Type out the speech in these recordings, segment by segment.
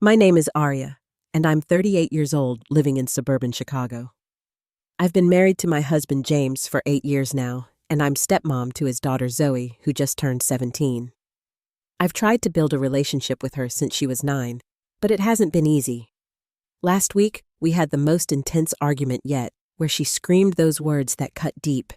My name is Arya, and I'm 38 years old living in suburban Chicago. I've been married to my husband James for 8 years now, and I'm stepmom to his daughter Zoe, who just turned 17. I've tried to build a relationship with her since she was 9, but it hasn't been easy. Last week, we had the most intense argument yet, where she screamed those words that cut deep.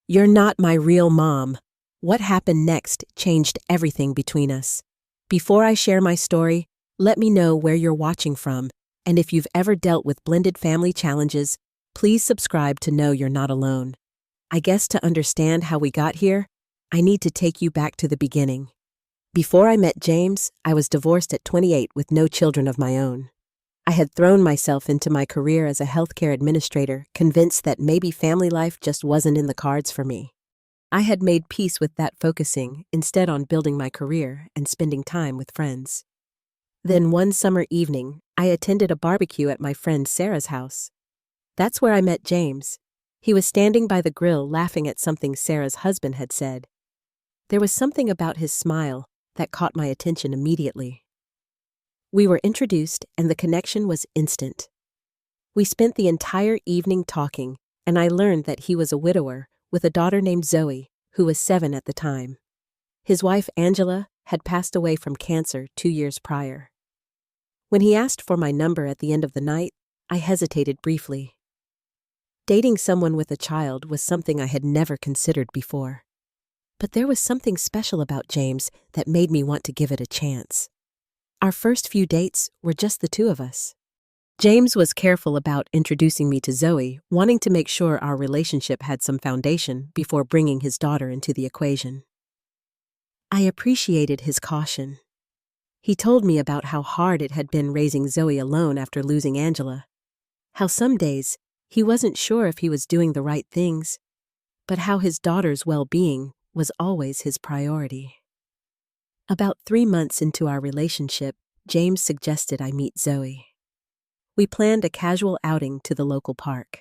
"You're not my real mom." What happened next changed everything between us. Before I share my story, let me know where you're watching from, and if you've ever dealt with blended family challenges, please subscribe to know you're not alone. I guess to understand how we got here, I need to take you back to the beginning. Before I met James, I was divorced at 28 with no children of my own. I had thrown myself into my career as a healthcare administrator, convinced that maybe family life just wasn't in the cards for me. I had made peace with that, focusing instead on building my career and spending time with friends. Then one summer evening, I attended a barbecue at my friend Sarah's house. That's where I met James. He was standing by the grill laughing at something Sarah's husband had said. There was something about his smile that caught my attention immediately. We were introduced, and the connection was instant. We spent the entire evening talking, and I learned that he was a widower with a daughter named Zoe, who was 7 at the time. His wife, Angela, had passed away from cancer 2 years prior. When he asked for my number at the end of the night, I hesitated briefly. Dating someone with a child was something I had never considered before. But there was something special about James that made me want to give it a chance. Our first few dates were just the two of us. James was careful about introducing me to Zoe, wanting to make sure our relationship had some foundation before bringing his daughter into the equation. I appreciated his caution. He told me about how hard it had been raising Zoe alone after losing Angela, how some days he wasn't sure if he was doing the right things, but how his daughter's well-being was always his priority. About 3 months into our relationship, James suggested I meet Zoe. We planned a casual outing to the local park.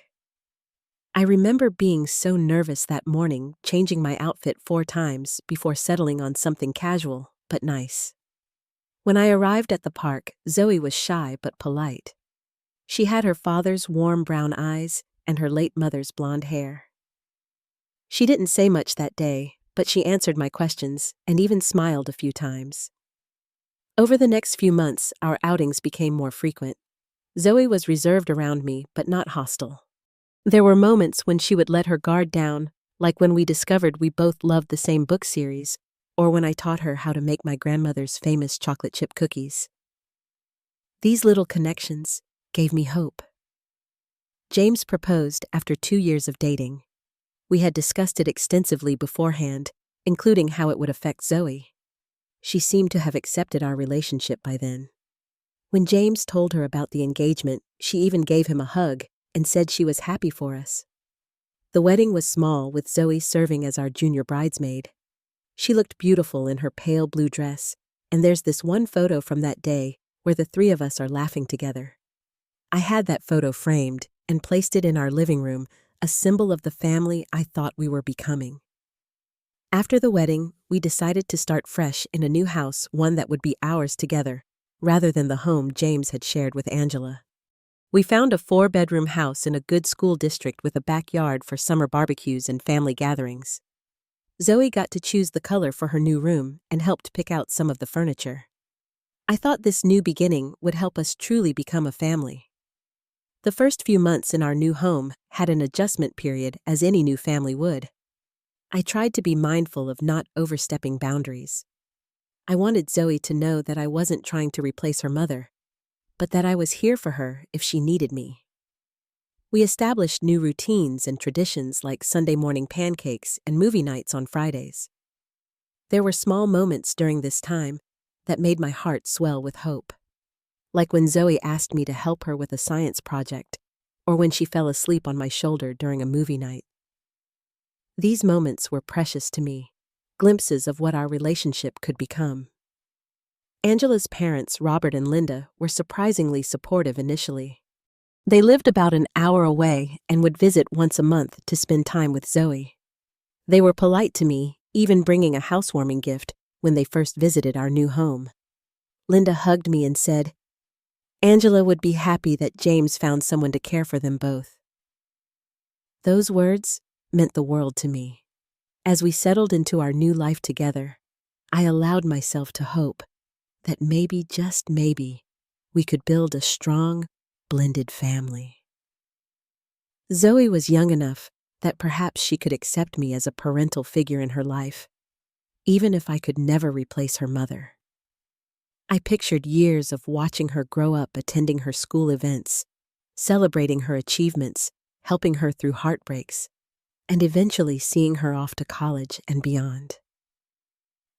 I remember being so nervous that morning, changing my outfit 4 times before settling on something casual but nice. When I arrived at the park, Zoe was shy but polite. She had her father's warm brown eyes and her late mother's blonde hair. She didn't say much that day, but she answered my questions and even smiled a few times. Over the next few months, our outings became more frequent. Zoe was reserved around me, but not hostile. There were moments when she would let her guard down, like when we discovered we both loved the same book series, or when I taught her how to make my grandmother's famous chocolate chip cookies. These little connections gave me hope. James proposed after 2 years of dating. We had discussed it extensively beforehand, including how it would affect Zoe. She seemed to have accepted our relationship by then. When James told her about the engagement, she even gave him a hug and said she was happy for us. The wedding was small, with Zoe serving as our junior bridesmaid. She looked beautiful in her pale blue dress, and there's this one photo from that day where the 3 of us are laughing together. I had that photo framed and placed it in our living room, a symbol of the family I thought we were becoming. After the wedding, we decided to start fresh in a new house, one that would be ours together, rather than the home James had shared with Angela. We found a 4-bedroom house in a good school district with a backyard for summer barbecues and family gatherings. Zoe got to choose the color for her new room and helped pick out some of the furniture. I thought this new beginning would help us truly become a family. The first few months in our new home had an adjustment period, as any new family would. I tried to be mindful of not overstepping boundaries. I wanted Zoe to know that I wasn't trying to replace her mother, but that I was here for her if she needed me. We established new routines and traditions like Sunday morning pancakes and movie nights on Fridays. There were small moments during this time that made my heart swell with hope, like when Zoe asked me to help her with a science project, or when she fell asleep on my shoulder during a movie night. These moments were precious to me, glimpses of what our relationship could become. Angela's parents, Robert and Linda, were surprisingly supportive initially. They lived about an hour away and would visit once a month to spend time with Zoe. They were polite to me, even bringing a housewarming gift when they first visited our new home. Linda hugged me and said, Angela would be happy that James found someone to care for them both. Those words meant the world to me. As we settled into our new life together, I allowed myself to hope that maybe, just maybe, we could build a strong, blended family. Zoe was young enough that perhaps she could accept me as a parental figure in her life, even if I could never replace her mother. I pictured years of watching her grow up, attending her school events, celebrating her achievements, helping her through heartbreaks, and eventually seeing her off to college and beyond.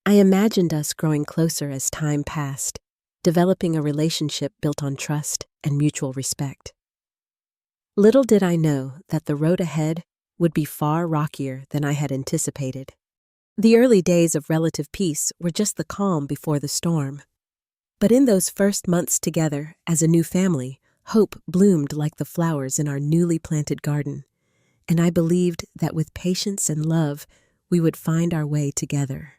I imagined us growing closer as time passed, developing a relationship built on trust and mutual respect. Little did I know that the road ahead would be far rockier than I had anticipated. The early days of relative peace were just the calm before the storm. But in those first months together as a new family, hope bloomed like the flowers in our newly planted garden, and I believed that with patience and love, we would find our way together.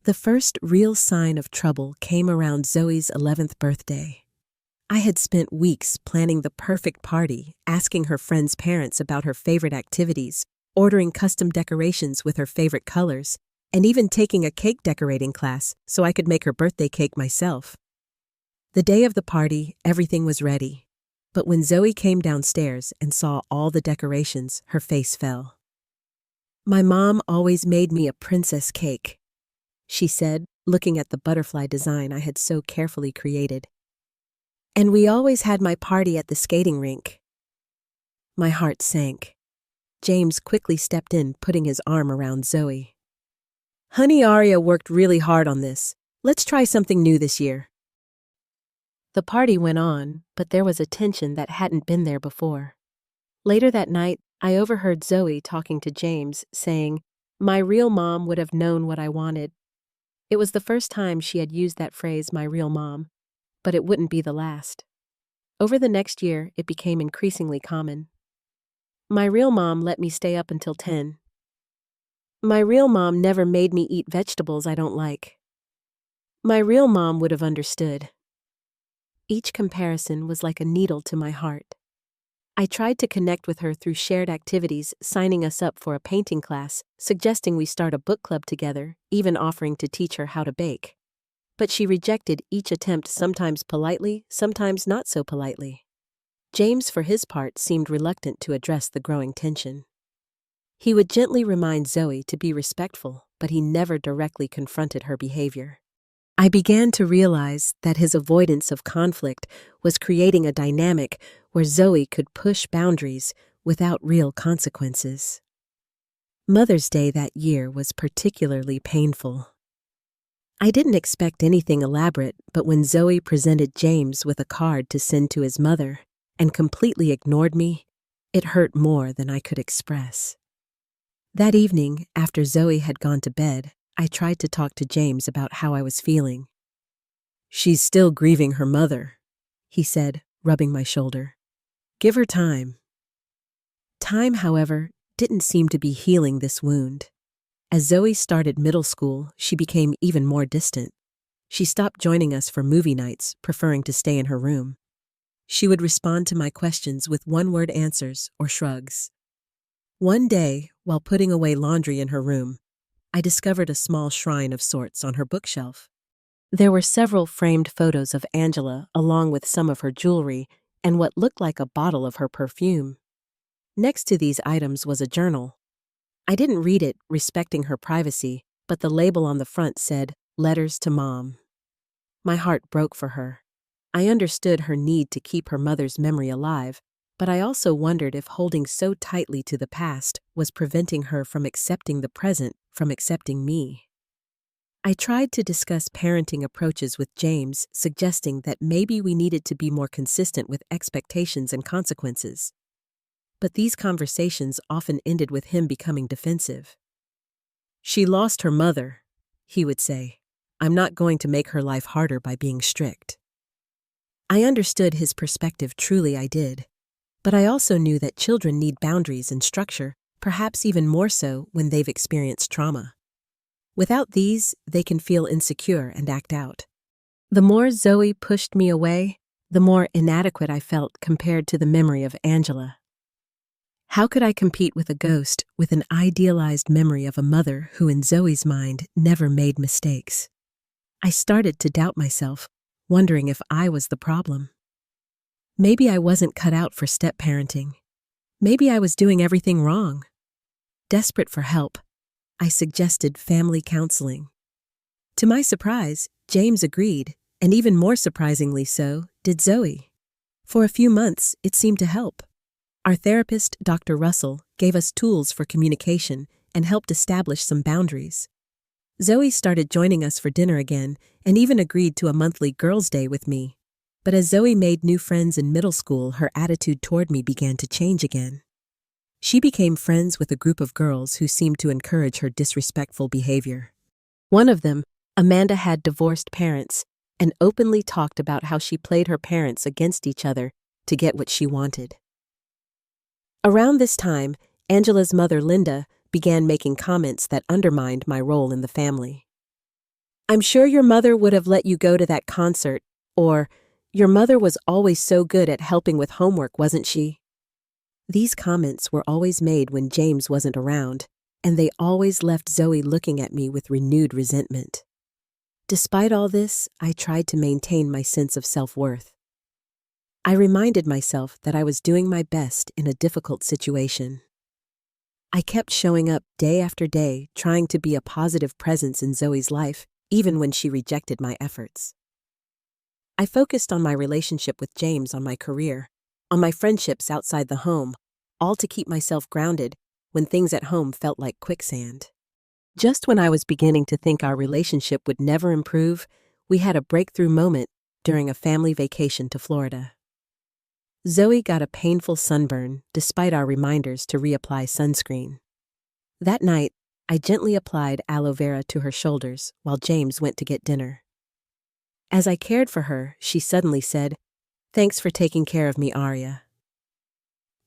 The first real sign of trouble came around Zoe's 11th birthday. I had spent weeks planning the perfect party, asking her friends' parents about her favorite activities, ordering custom decorations with her favorite colors, and even taking a cake decorating class so I could make her birthday cake myself. The day of the party, everything was ready, but when Zoe came downstairs and saw all the decorations, her face fell. "My mom always made me a princess cake," she said, looking at the butterfly design I had so carefully created. "And we always had my party at the skating rink." My heart sank. James quickly stepped in, putting his arm around Zoe. "Honey, Aria worked really hard on this. Let's try something new this year." The party went on, but there was a tension that hadn't been there before. Later that night, I overheard Zoe talking to James, saying, "My real mom would have known what I wanted." It was the first time she had used that phrase, "my real mom," but it wouldn't be the last. Over the next year, it became increasingly common. "My real mom let me stay up until 10. My real mom never made me eat vegetables I don't like. My real mom would have understood." Each comparison was like a needle to my heart. I tried to connect with her through shared activities, signing us up for a painting class, suggesting we start a book club together, even offering to teach her how to bake. But she rejected each attempt, sometimes politely, sometimes not so politely. James, for his part, seemed reluctant to address the growing tension. He would gently remind Zoe to be respectful, but he never directly confronted her behavior. I began to realize that his avoidance of conflict was creating a dynamic where Zoe could push boundaries without real consequences. Mother's Day that year was particularly painful. I didn't expect anything elaborate, but when Zoe presented James with a card to send to his mother and completely ignored me, it hurt more than I could express. That evening, after Zoe had gone to bed, I tried to talk to James about how I was feeling. "She's still grieving her mother," he said, rubbing my shoulder. "Give her time." Time, however, didn't seem to be healing this wound. As Zoe started middle school, she became even more distant. She stopped joining us for movie nights, preferring to stay in her room. She would respond to my questions with one-word answers or shrugs. One day, while putting away laundry in her room, I discovered a small shrine of sorts on her bookshelf. There were several framed photos of Angela, along with some of her jewelry and what looked like a bottle of her perfume. Next to these items was a journal. I didn't read it, respecting her privacy, but the label on the front said, "Letters to Mom." My heart broke for her. I understood her need to keep her mother's memory alive, but I also wondered if holding so tightly to the past was preventing her from accepting the present, from accepting me. I tried to discuss parenting approaches with James, suggesting that maybe we needed to be more consistent with expectations and consequences. But these conversations often ended with him becoming defensive. "She lost her mother," he would say. "I'm not going to make her life harder by being strict." I understood his perspective, truly I did. But I also knew that children need boundaries and structure, perhaps even more so when they've experienced trauma. Without these, they can feel insecure and act out. The more Zoe pushed me away, the more inadequate I felt compared to the memory of Angela. How could I compete with a ghost with an idealized memory of a mother who, in Zoe's mind, never made mistakes? I started to doubt myself, wondering if I was the problem. Maybe I wasn't cut out for step-parenting. Maybe I was doing everything wrong. Desperate for help, I suggested family counseling. To my surprise, James agreed, and even more surprisingly so, did Zoe. For a few months, it seemed to help. Our therapist, Dr. Russell, gave us tools for communication and helped establish some boundaries. Zoe started joining us for dinner again and even agreed to a monthly girls' day with me. But as Zoe made new friends in middle school, her attitude toward me began to change again. She became friends with a group of girls who seemed to encourage her disrespectful behavior. One of them, Amanda, had divorced parents and openly talked about how she played her parents against each other to get what she wanted. Around this time, Angela's mother, Linda, began making comments that undermined my role in the family. "I'm sure your mother would have let you go to that concert," or "Your mother was always so good at helping with homework, wasn't she?" These comments were always made when James wasn't around, and they always left Zoe looking at me with renewed resentment. Despite all this, I tried to maintain my sense of self-worth. I reminded myself that I was doing my best in a difficult situation. I kept showing up day after day, trying to be a positive presence in Zoe's life, even when she rejected my efforts. I focused on my relationship with James, on my career, on my friendships outside the home, all to keep myself grounded when things at home felt like quicksand. Just when I was beginning to think our relationship would never improve, we had a breakthrough moment during a family vacation to Florida. Zoe got a painful sunburn despite our reminders to reapply sunscreen. That night, I gently applied aloe vera to her shoulders while James went to get dinner. As I cared for her, she suddenly said, "Thanks for taking care of me, Arya."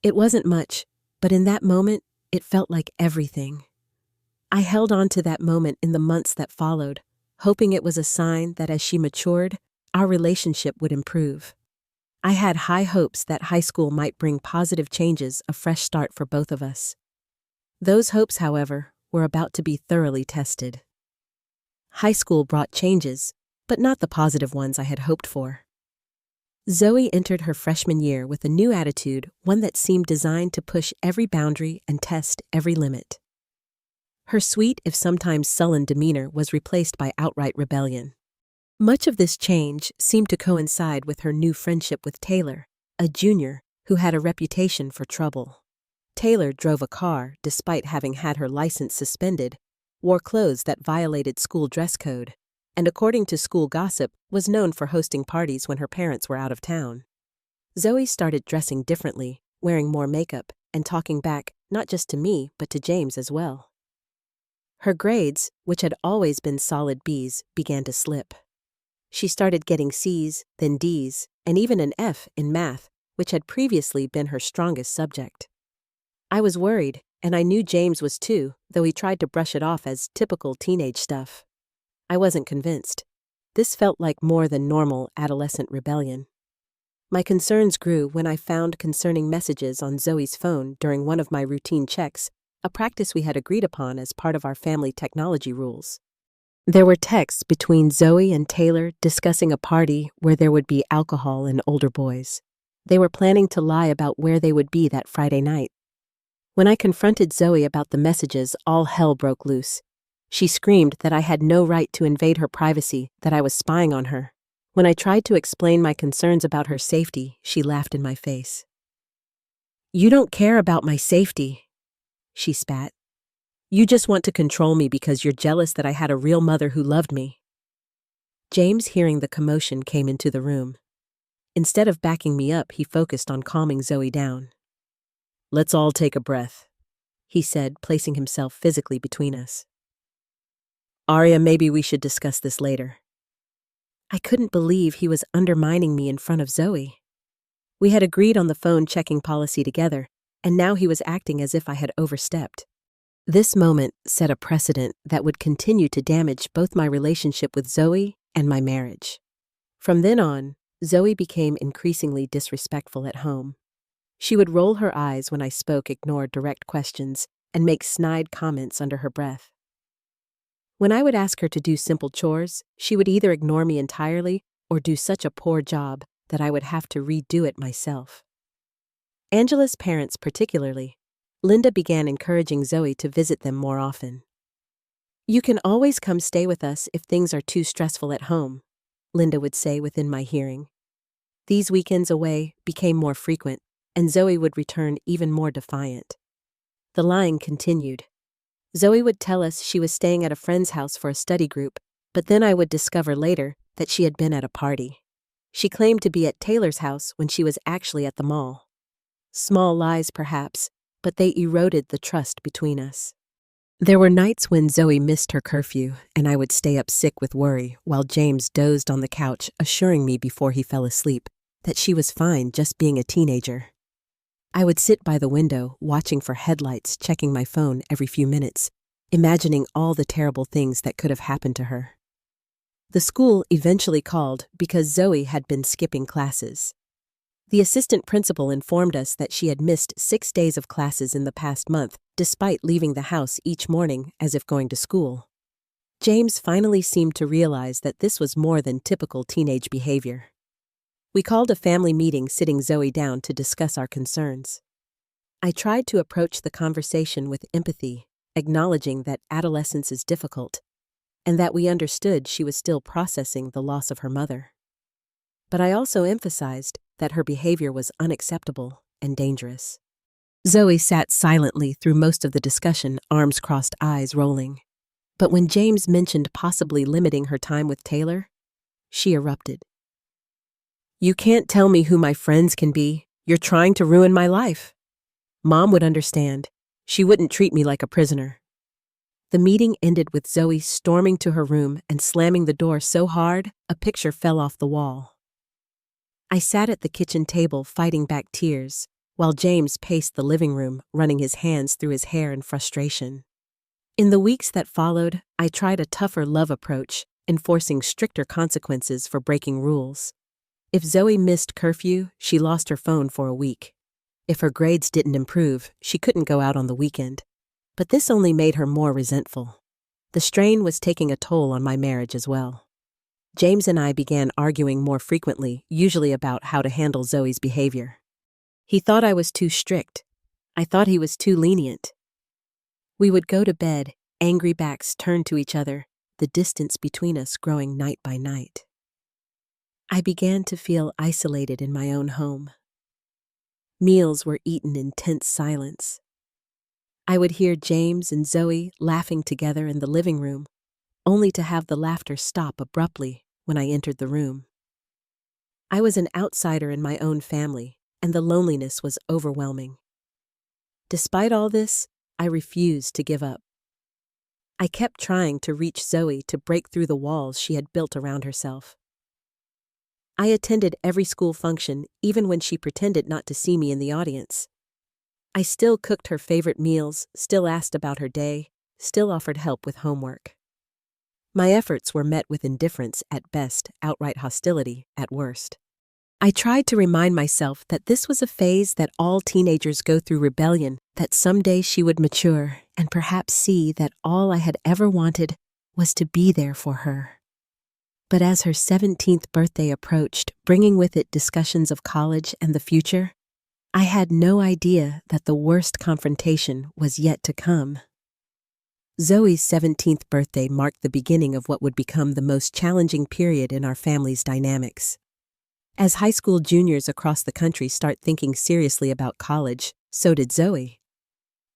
It wasn't much, but in that moment, it felt like everything. I held on to that moment in the months that followed, hoping it was a sign that as she matured, our relationship would improve. I had high hopes that high school might bring positive changes, a fresh start for both of us. Those hopes, however, were about to be thoroughly tested. High school brought changes, but not the positive ones I had hoped for. Zoe entered her freshman year with a new attitude, one that seemed designed to push every boundary and test every limit. Her sweet, if sometimes sullen demeanor was replaced by outright rebellion. Much of this change seemed to coincide with her new friendship with Taylor, a junior who had a reputation for trouble. Taylor drove a car despite having had her license suspended, wore clothes that violated school dress code, and according to school gossip, was known for hosting parties when her parents were out of town. Zoe started dressing differently, wearing more makeup, and talking back, not just to me, but to James as well. Her grades, which had always been solid B's, began to slip. She started getting C's, then D's, and even an F in math, which had previously been her strongest subject. I was worried, and I knew James was too, though he tried to brush it off as typical teenage stuff. I wasn't convinced. This felt like more than normal adolescent rebellion. My concerns grew when I found concerning messages on Zoe's phone during one of my routine checks, a practice we had agreed upon as part of our family technology rules. There were texts between Zoe and Taylor discussing a party where there would be alcohol and older boys. They were planning to lie about where they would be that Friday night. When I confronted Zoe about the messages, all hell broke loose. She screamed that I had no right to invade her privacy, that I was spying on her. When I tried to explain my concerns about her safety, she laughed in my face. "You don't care about my safety," she spat. "You just want to control me because you're jealous that I had a real mother who loved me." James, hearing the commotion, came into the room. Instead of backing me up, he focused on calming Zoe down. "Let's all take a breath," he said, placing himself physically between us. "Arya, maybe we should discuss this later." I couldn't believe he was undermining me in front of Zoe. We had agreed on the phone checking policy together, and now he was acting as if I had overstepped. This moment set a precedent that would continue to damage both my relationship with Zoe and my marriage. From then on, Zoe became increasingly disrespectful at home. She would roll her eyes when I spoke, ignore direct questions, and make snide comments under her breath. When I would ask her to do simple chores, she would either ignore me entirely or do such a poor job that I would have to redo it myself. Angela's parents particularly. Linda began encouraging Zoe to visit them more often. "You can always come stay with us if things are too stressful at home," Linda would say within my hearing. These weekends away became more frequent, and Zoe would return even more defiant. The lying continued. Zoe would tell us she was staying at a friend's house for a study group, but then I would discover later that she had been at a party. She claimed to be at Taylor's house when she was actually at the mall. Small lies, perhaps, but they eroded the trust between us. There were nights when Zoe missed her curfew, and I would stay up sick with worry while James dozed on the couch, assuring me before he fell asleep that she was fine just being a teenager. I would sit by the window, watching for headlights, checking my phone every few minutes, imagining all the terrible things that could have happened to her. The school eventually called because Zoe had been skipping classes. The assistant principal informed us that she had missed 6 days of classes in the past month, despite leaving the house each morning as if going to school. James finally seemed to realize that this was more than typical teenage behavior. We called a family meeting, sitting Zoe down to discuss our concerns. I tried to approach the conversation with empathy, acknowledging that adolescence is difficult, and that we understood she was still processing the loss of her mother. But I also emphasized that her behavior was unacceptable and dangerous. Zoe sat silently through most of the discussion, arms crossed, eyes rolling. But when James mentioned possibly limiting her time with Taylor, she erupted. "You can't tell me who my friends can be. You're trying to ruin my life. Mom would understand. She wouldn't treat me like a prisoner." The meeting ended with Zoe storming to her room and slamming the door so hard a picture fell off the wall. I sat at the kitchen table fighting back tears, while James paced the living room, running his hands through his hair in frustration. In the weeks that followed, I tried a tougher love approach, enforcing stricter consequences for breaking rules. If Zoe missed curfew, she lost her phone for a week. If her grades didn't improve, she couldn't go out on the weekend. But this only made her more resentful. The strain was taking a toll on my marriage as well. James and I began arguing more frequently, usually about how to handle Zoe's behavior. He thought I was too strict. I thought he was too lenient. We would go to bed, angry backs turned to each other, the distance between us growing night by night. I began to feel isolated in my own home. Meals were eaten in tense silence. I would hear James and Zoe laughing together in the living room, only to have the laughter stop abruptly when I entered the room. I was an outsider in my own family, and the loneliness was overwhelming. Despite all this, I refused to give up. I kept trying to reach Zoe to break through the walls she had built around herself. I attended every school function, even when she pretended not to see me in the audience. I still cooked her favorite meals, still asked about her day, still offered help with homework. My efforts were met with indifference at best, outright hostility at worst. I tried to remind myself that this was a phase that all teenagers go through, rebellion, that someday she would mature and perhaps see that all I had ever wanted was to be there for her. But as her 17th birthday approached, bringing with it discussions of college and the future, I had no idea that the worst confrontation was yet to come. Zoe's 17th birthday marked the beginning of what would become the most challenging period in our family's dynamics. As high school juniors across the country start thinking seriously about college, so did Zoe.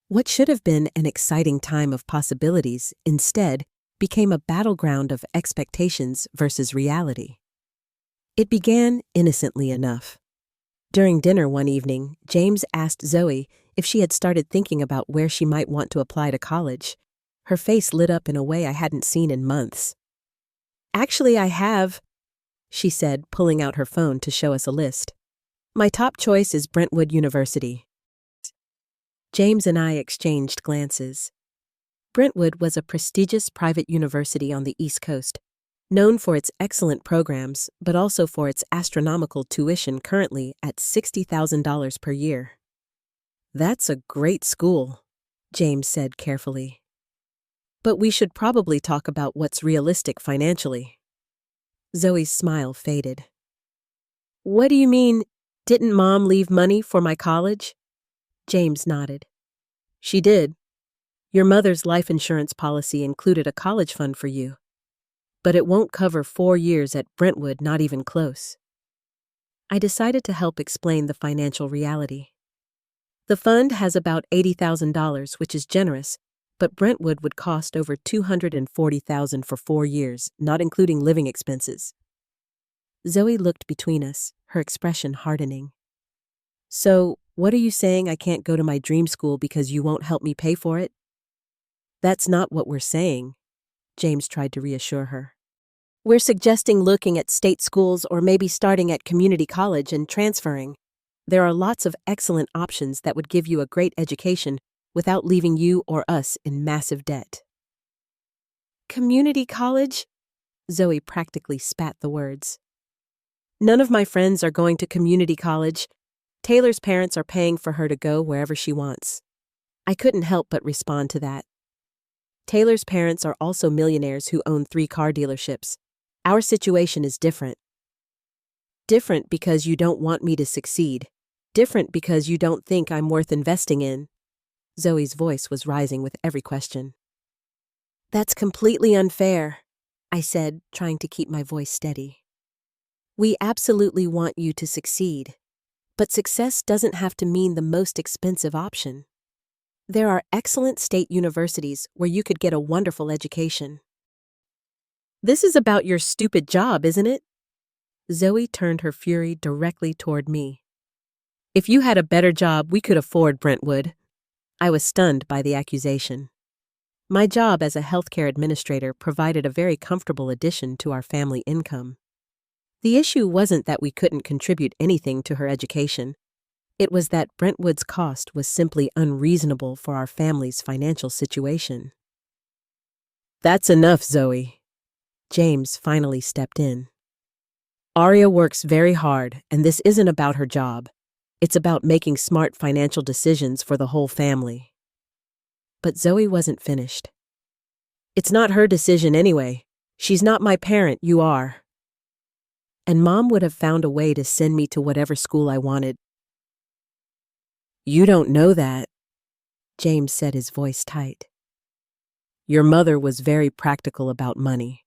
What should have been an exciting time of possibilities, instead, became a battleground of expectations versus reality. It began innocently enough. During dinner one evening, James asked Zoe if she had started thinking about where she might want to apply to college. Her face lit up in a way I hadn't seen in months. "Actually, I have," she said, pulling out her phone to show us a list. "My top choice is Brentwood University." James and I exchanged glances. Brentwood was a prestigious private university on the East Coast, known for its excellent programs, but also for its astronomical tuition currently at $60,000 per year. That's a great school, James said carefully. But we should probably talk about what's realistic financially. Zoe's smile faded. What do you mean, didn't Mom leave money for my college? James nodded. She did. Your mother's life insurance policy included a college fund for you. But it won't cover 4 years at Brentwood, not even close. I decided to help explain the financial reality. The fund has about $80,000, which is generous, but Brentwood would cost over $240,000 for 4 years, not including living expenses. Zoe looked between us, her expression hardening. So, what are you saying, I can't go to my dream school because you won't help me pay for it? That's not what we're saying, James tried to reassure her. We're suggesting looking at state schools or maybe starting at community college and transferring. There are lots of excellent options that would give you a great education without leaving you or us in massive debt. Community college? Zoe practically spat the words. None of my friends are going to community college. Taylor's parents are paying for her to go wherever she wants. I couldn't help but respond to that. Taylor's parents are also millionaires who own 3 car dealerships. Our situation is different. Different because you don't want me to succeed. Different because you don't think I'm worth investing in. Zoe's voice was rising with every question. That's completely unfair, I said, trying to keep my voice steady. We absolutely want you to succeed, but success doesn't have to mean the most expensive option. There are excellent state universities where you could get a wonderful education. This is about your stupid job, isn't it? Zoe turned her fury directly toward me. If you had a better job, we could afford Brentwood. I was stunned by the accusation. My job as a healthcare administrator provided a very comfortable addition to our family income. The issue wasn't that we couldn't contribute anything to her education. It was that Brentwood's cost was simply unreasonable for our family's financial situation. That's enough, Zoe. James finally stepped in. Aria works very hard, and this isn't about her job. It's about making smart financial decisions for the whole family. But Zoe wasn't finished. It's not her decision anyway. She's not my parent, you are. And Mom would have found a way to send me to whatever school I wanted. You don't know that, James said, his voice tight. Your mother was very practical about money.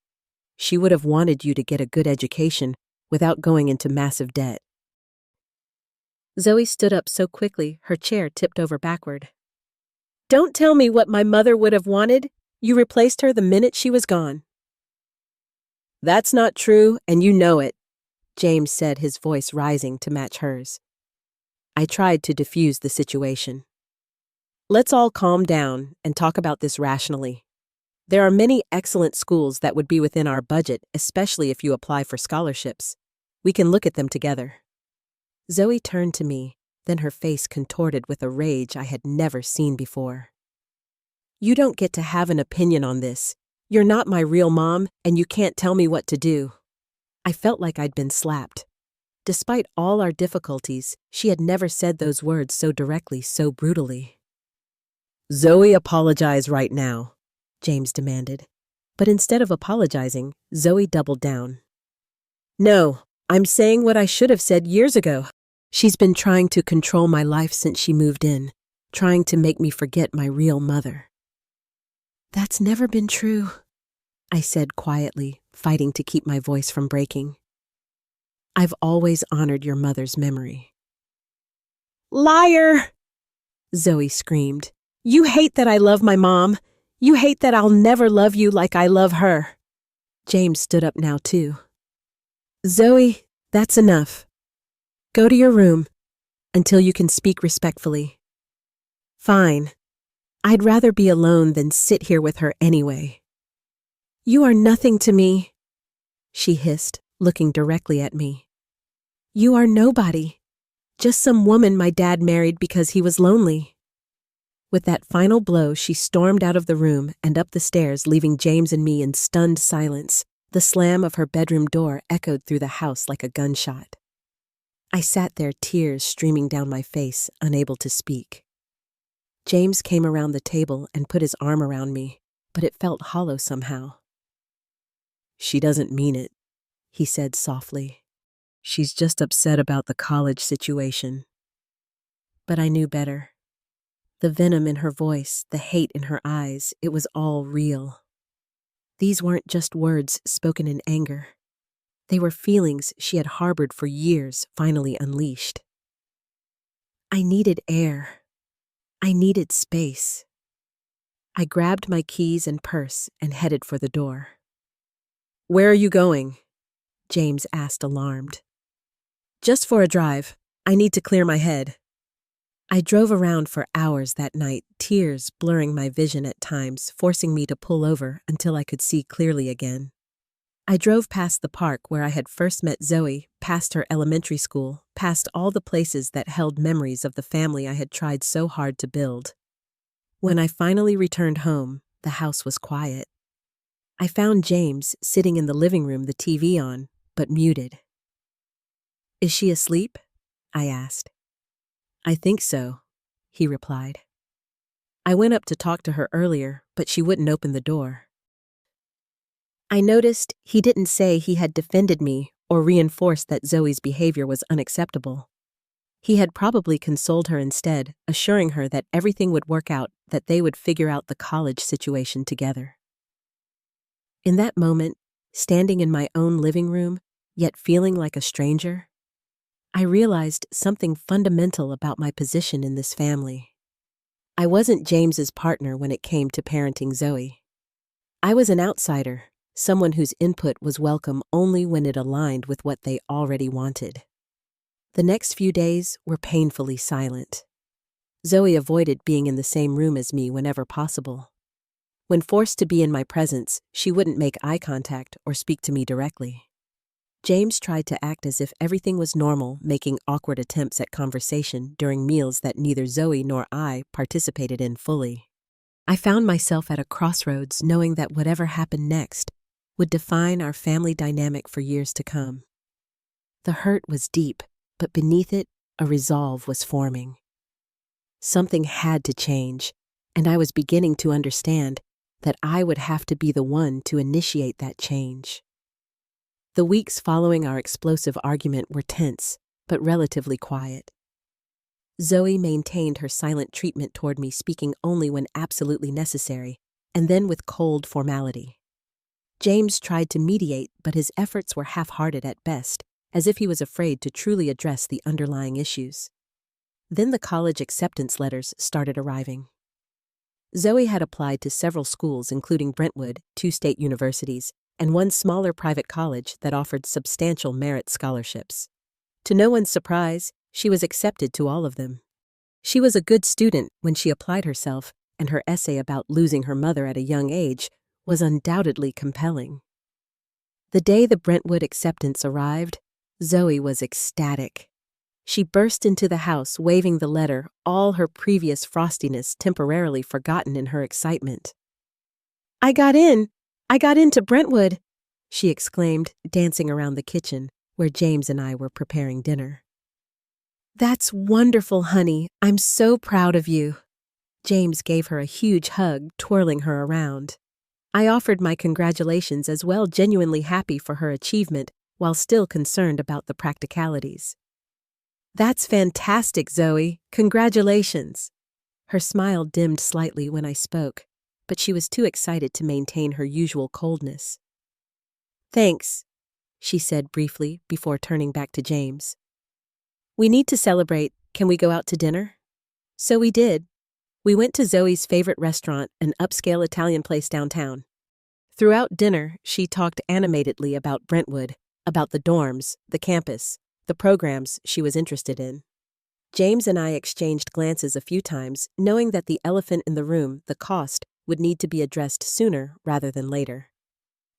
She would have wanted you to get a good education without going into massive debt. Zoe stood up so quickly, her chair tipped over backward. Don't tell me what my mother would have wanted. You replaced her the minute she was gone. That's not true, and you know it, James said, his voice rising to match hers. I tried to diffuse the situation. Let's all calm down and talk about this rationally. There are many excellent schools that would be within our budget, especially if you apply for scholarships. We can look at them together. Zoe turned to me, then her face contorted with a rage I had never seen before. You don't get to have an opinion on this. You're not my real mom, and you can't tell me what to do. I felt like I'd been slapped. Despite all our difficulties, she had never said those words so directly, so brutally. Zoe, apologize right now, James demanded. But instead of apologizing, Zoe doubled down. No, I'm saying what I should have said years ago. She's been trying to control my life since she moved in, trying to make me forget my real mother. That's never been true, I said quietly, fighting to keep my voice from breaking. I've always honored your mother's memory. Liar! Zoe screamed. You hate that I love my mom. You hate that I'll never love you like I love her. James stood up now too. Zoe, that's enough. Go to your room until you can speak respectfully. Fine. I'd rather be alone than sit here with her anyway. You are nothing to me, she hissed, looking directly at me. You are nobody. Just some woman my dad married because he was lonely. With that final blow, she stormed out of the room and up the stairs, leaving James and me in stunned silence, The slam of her bedroom door echoed through the house like a gunshot. I sat there, tears streaming down my face, unable to speak. James came around the table and put his arm around me, but it felt hollow somehow. "She doesn't mean it," he said softly. "She's just upset about the college situation." But I knew better. The venom in her voice, the hate in her eyes, it was all real. These weren't just words spoken in anger. They were feelings she had harbored for years, finally unleashed. I needed air. I needed space. I grabbed my keys and purse and headed for the door. "Where are you going?" James asked, alarmed. "Just for a drive. I need to clear my head." I drove around for hours that night, tears blurring my vision at times, forcing me to pull over until I could see clearly again. I drove past the park where I had first met Zoe, past her elementary school, past all the places that held memories of the family I had tried so hard to build. When I finally returned home, the house was quiet. I found James sitting in the living room, the TV on, but muted. "Is she asleep?" I asked. "I think so," he replied. "I went up to talk to her earlier, but she wouldn't open the door." I noticed he didn't say he had defended me or reinforced that Zoe's behavior was unacceptable. He had probably consoled her instead, assuring her that everything would work out, that they would figure out the college situation together. In that moment, standing in my own living room, yet feeling like a stranger, I realized something fundamental about my position in this family. I wasn't James's partner when it came to parenting Zoe. I was an outsider, someone whose input was welcome only when it aligned with what they already wanted. The next few days were painfully silent. Zoe avoided being in the same room as me whenever possible. When forced to be in my presence, she wouldn't make eye contact or speak to me directly. James tried to act as if everything was normal, making awkward attempts at conversation during meals that neither Zoe nor I participated in fully. I found myself at a crossroads, knowing that whatever happened next would define our family dynamic for years to come. The hurt was deep, but beneath it, a resolve was forming. Something had to change, and I was beginning to understand that I would have to be the one to initiate that change. The weeks following our explosive argument were tense, but relatively quiet. Zoe maintained her silent treatment toward me, speaking only when absolutely necessary, and then with cold formality. James tried to mediate, but his efforts were half-hearted at best, as if he was afraid to truly address the underlying issues. Then the college acceptance letters started arriving. Zoe had applied to several schools, including Brentwood, 2 state universities, and one smaller private college that offered substantial merit scholarships. To no one's surprise, she was accepted to all of them. She was a good student when she applied herself, and her essay about losing her mother at a young age was undoubtedly compelling. The day the Brentwood acceptance arrived, Zoe was ecstatic. She burst into the house waving the letter, all her previous frostiness temporarily forgotten in her excitement. "I got in! I got into Brentwood!" she exclaimed, dancing around the kitchen, where James and I were preparing dinner. "That's wonderful, honey. I'm so proud of you." James gave her a huge hug, twirling her around. I offered my congratulations as well, genuinely happy for her achievement, while still concerned about the practicalities. "That's fantastic, Zoe. Congratulations." Her smile dimmed slightly when I spoke, but she was too excited to maintain her usual coldness. "Thanks," she said briefly before turning back to James. "We need to celebrate. Can we go out to dinner?" So we did. We went to Zoe's favorite restaurant, an upscale Italian place downtown. Throughout dinner, she talked animatedly about Brentwood, about the dorms, the campus, the programs she was interested in. James and I exchanged glances a few times, knowing that the elephant in the room, the cost, would need to be addressed sooner rather than later.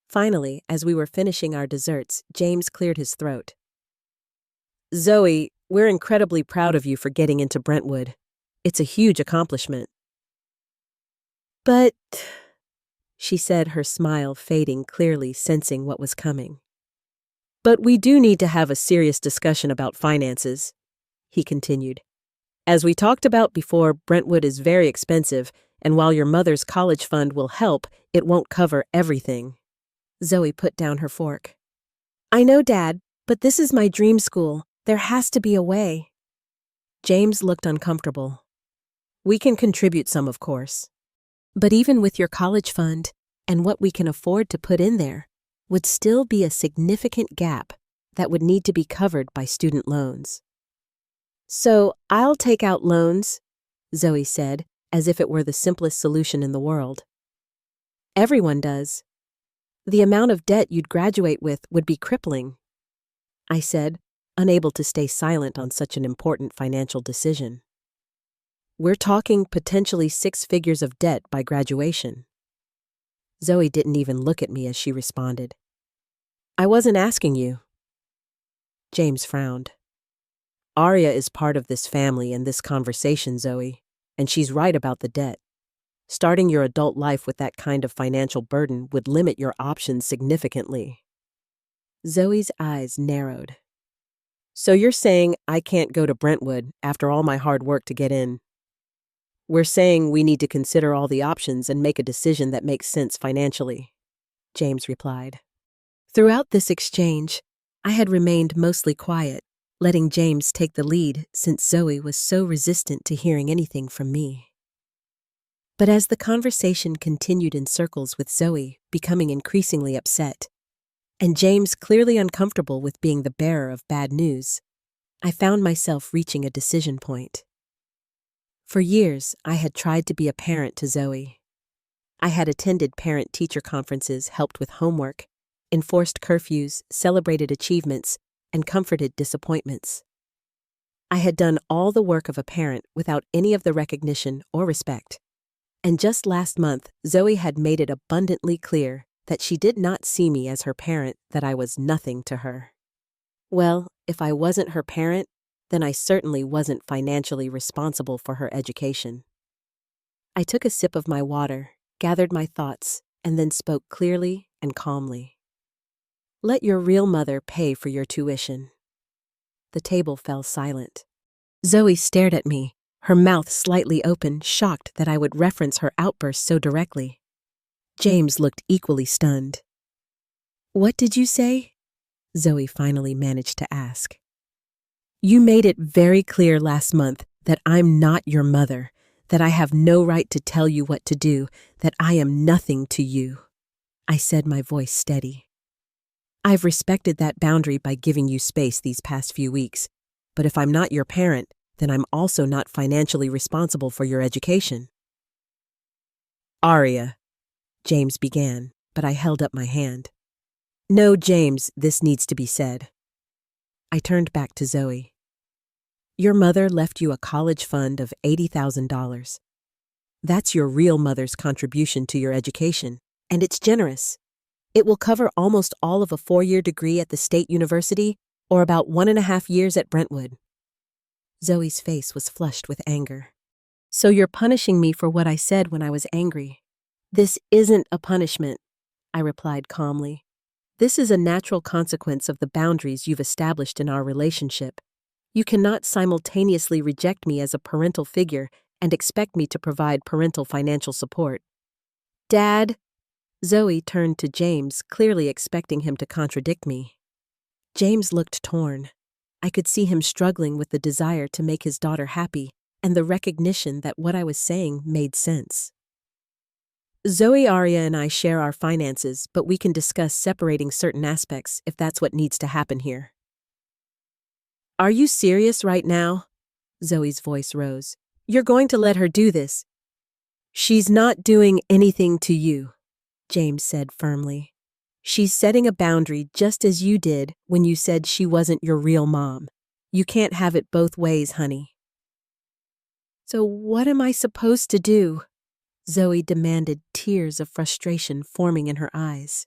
Finally, as we were finishing our desserts, James cleared his throat. "Zoe, we're incredibly proud of you for getting into Brentwood. It's a huge accomplishment." "But..." she said, her smile fading, clearly sensing what was coming. But we do need to have a serious discussion about finances, he continued. As we talked about before, Brentwood is very expensive, and while your mother's college fund will help, it won't cover everything. Zoe put down her fork. I know, Dad, but this is my dream school. There has to be a way. James looked uncomfortable. We can contribute some, of course. But even with your college fund and what we can afford to put in there, would still be a significant gap that would need to be covered by student loans. So I'll take out loans, Zoe said, as if it were the simplest solution in the world. Everyone does. The amount of debt you'd graduate with would be crippling, I said, unable to stay silent on such an important financial decision. We're talking potentially 6 figures of debt by graduation. Zoe didn't even look at me as she responded. I wasn't asking you. James frowned. Aria is part of this family and this conversation, Zoe, and she's right about the debt. Starting your adult life with that kind of financial burden would limit your options significantly. Zoe's eyes narrowed. So you're saying I can't go to Brentwood after all my hard work to get in? We're saying we need to consider all the options and make a decision that makes sense financially, James replied. Throughout this exchange, I had remained mostly quiet, letting James take the lead since Zoe was so resistant to hearing anything from me. But as the conversation continued in circles with Zoe becoming increasingly upset, and James clearly uncomfortable with being the bearer of bad news, I found myself reaching a decision point. For years, I had tried to be a parent to Zoe. I had attended parent-teacher conferences, helped with homework, enforced curfews, celebrated achievements, and comforted disappointments. I had done all the work of a parent without any of the recognition or respect. And just last month, Zoe had made it abundantly clear that she did not see me as her parent, that I was nothing to her. Well, if I wasn't her parent, then I certainly wasn't financially responsible for her education. I took a sip of my water, gathered my thoughts, and then spoke clearly and calmly. Let your real mother pay for your tuition. The table fell silent. Zoe stared at me, her mouth slightly open, shocked that I would reference her outburst so directly. James looked equally stunned. What did you say? Zoe finally managed to ask. You made it very clear last month that I'm not your mother, that I have no right to tell you what to do, that I am nothing to you. I said, my voice steady. I've respected that boundary by giving you space these past few weeks, but if I'm not your parent, then I'm also not financially responsible for your education. Aria, James began, but I held up my hand. No, James, this needs to be said. I turned back to Zoe. Your mother left you a college fund of $80,000. That's your real mother's contribution to your education, and it's generous. It will cover almost all of a 4-year degree at the state university, or about 1.5 years at Brentwood. Zoe's face was flushed with anger. So you're punishing me for what I said when I was angry. This isn't a punishment, I replied calmly. This is a natural consequence of the boundaries you've established in our relationship. You cannot simultaneously reject me as a parental figure and expect me to provide parental financial support. Dad? Zoe turned to James, clearly expecting him to contradict me. James looked torn. I could see him struggling with the desire to make his daughter happy and the recognition that what I was saying made sense. Zoe, Aria, and I share our finances, but we can discuss separating certain aspects if that's what needs to happen here. Are you serious right now? Zoe's voice rose. You're going to let her do this? She's not doing anything to you, James said firmly. She's setting a boundary just as you did when you said she wasn't your real mom. You can't have it both ways, honey. So what am I supposed to do? Zoe demanded, tears of frustration forming in her eyes.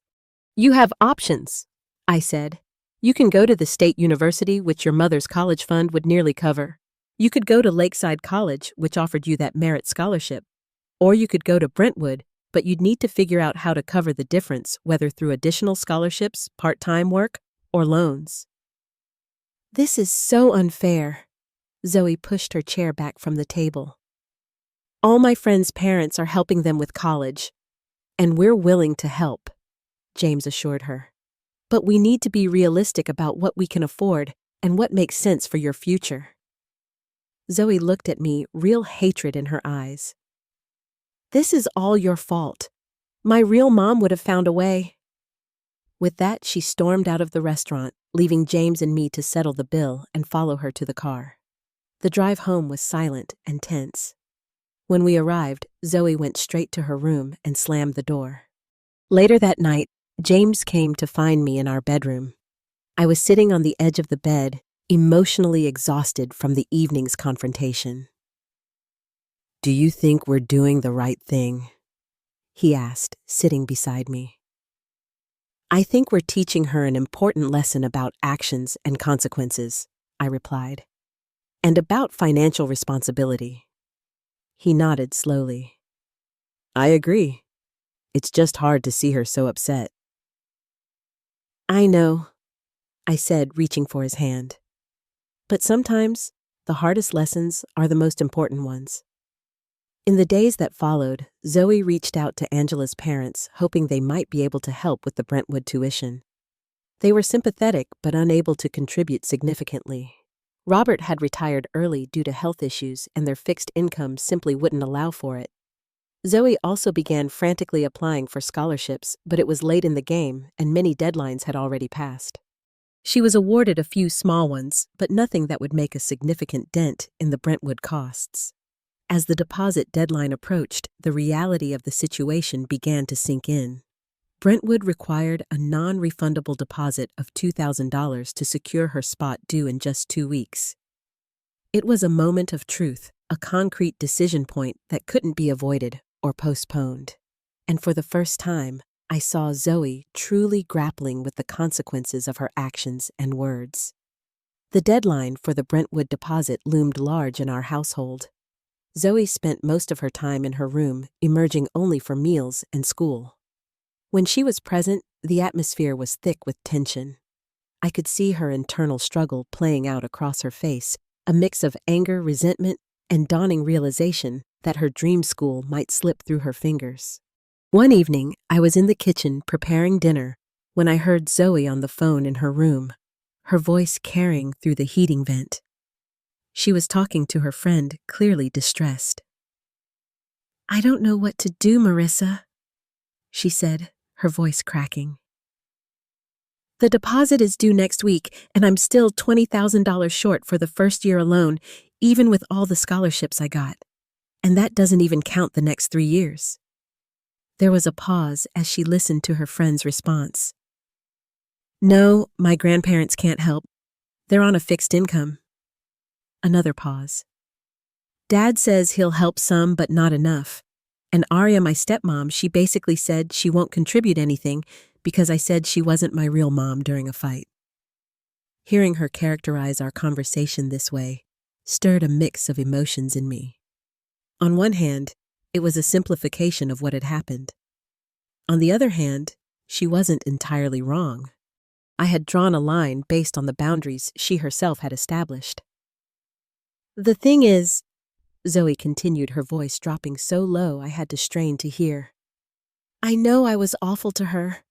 You have options, I said. You can go to the state university, which your mother's college fund would nearly cover. You could go to Lakeside College, which offered you that merit scholarship. Or you could go to Brentwood, but you'd need to figure out how to cover the difference, whether through additional scholarships, part-time work, or loans. This is so unfair. Zoe pushed her chair back from the table. All my friends' parents are helping them with college, and we're willing to help, James assured her. But we need to be realistic about what we can afford and what makes sense for your future. Zoe looked at me, real hatred in her eyes. This is all your fault. My real mom would have found a way. With that, she stormed out of the restaurant, leaving James and me to settle the bill and follow her to the car. The drive home was silent and tense. When we arrived, Zoe went straight to her room and slammed the door. Later that night, James came to find me in our bedroom. I was sitting on the edge of the bed, emotionally exhausted from the evening's confrontation. "Do you think we're doing the right thing?" he asked, sitting beside me. "I think we're teaching her an important lesson about actions and consequences," I replied, "and about financial responsibility." He nodded slowly. "I agree. It's just hard to see her so upset." "I know," I said, reaching for his hand. "But sometimes, the hardest lessons are the most important ones." In the days that followed, Zoe reached out to Angela's parents, hoping they might be able to help with the Brentwood tuition. They were sympathetic but unable to contribute significantly. Robert had retired early due to health issues, and their fixed income simply wouldn't allow for it. Zoe also began frantically applying for scholarships, but it was late in the game, and many deadlines had already passed. She was awarded a few small ones, but nothing that would make a significant dent in the Brentwood costs. As the deposit deadline approached, the reality of the situation began to sink in. Brentwood required a non-refundable deposit of $2,000 to secure her spot due in just 2 weeks. It was a moment of truth, a concrete decision point that couldn't be avoided or postponed. And for the first time, I saw Zoe truly grappling with the consequences of her actions and words. The deadline for the Brentwood deposit loomed large in our household. Zoe spent most of her time in her room, emerging only for meals and school. When she was present, the atmosphere was thick with tension. I could see her internal struggle playing out across her face, a mix of anger, resentment, and dawning realization that her dream school might slip through her fingers. One evening, I was in the kitchen preparing dinner when I heard Zoe on the phone in her room, her voice carrying through the heating vent. She was talking to her friend, clearly distressed. "I don't know what to do, Marissa," she said, her voice cracking. "The deposit is due next week, and I'm still $20,000 short for the first year alone, even with all the scholarships I got. And that doesn't even count the next 3 years. There was a pause as she listened to her friend's response. "No, my grandparents can't help. They're on a fixed income." Another pause. "Dad says he'll help some, but not enough. And Aria, my stepmom, she basically said she won't contribute anything because I said she wasn't my real mom during a fight." Hearing her characterize our conversation this way stirred a mix of emotions in me. On one hand, it was a simplification of what had happened. On the other hand, she wasn't entirely wrong. I had drawn a line based on the boundaries she herself had established. "The thing is," Zoe continued, her voice dropping so low I had to strain to hear, "I know I was awful to her.